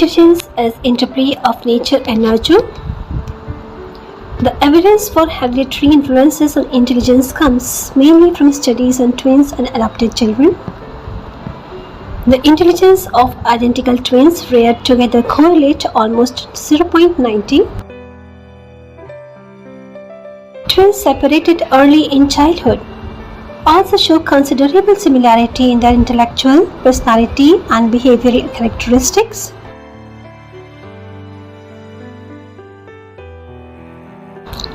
Intelligence as interplay of nature and nurture. The evidence for hereditary influences on intelligence comes mainly from studies on twins and adopted children. The intelligence of identical twins reared together correlate almost 0.90. Twins separated early in childhood also show considerable similarity in their intellectual, personality, and behavioral characteristics.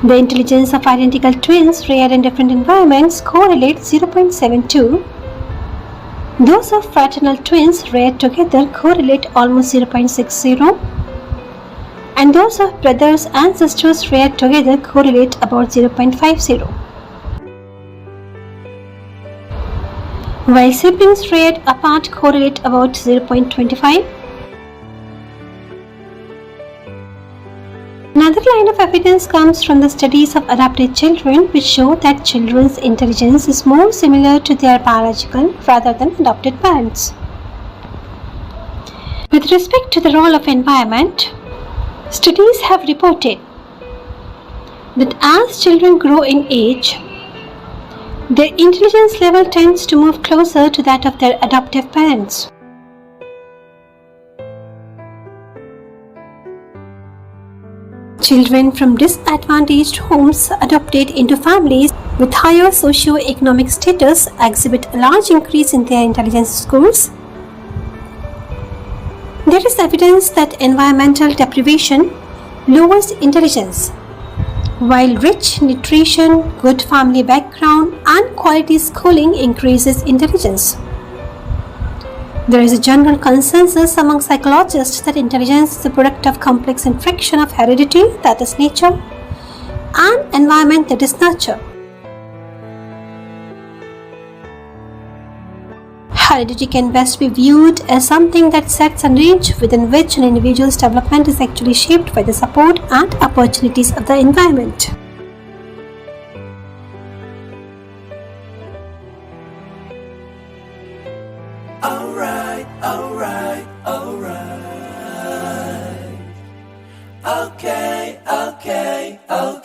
The intelligence of identical twins reared in different environments correlate 0.72. Those of fraternal twins reared together correlate almost 0.60. And those of brothers and sisters reared together correlate about 0.50. While siblings reared apart correlate about 0.25. Another line of evidence comes from the studies of adopted children, which show that children's intelligence is more similar to their biological rather than adopted parents. With respect to the role of environment, studies have reported that as children grow in age, their intelligence level tends to move closer to that of their adoptive parents. Children from disadvantaged homes adopted into families with higher socio-economic status exhibit a large increase in their intelligence scores. There is evidence that environmental deprivation lowers intelligence, while rich nutrition, good family background, and quality schooling increases intelligence. There is a general consensus among psychologists that intelligence is a product of complex inflection of heredity, that is nature, and environment, that is nurture. Heredity can best be viewed as something that sets a range within which an individual's development is actually shaped by the support and opportunities of the environment. Alright.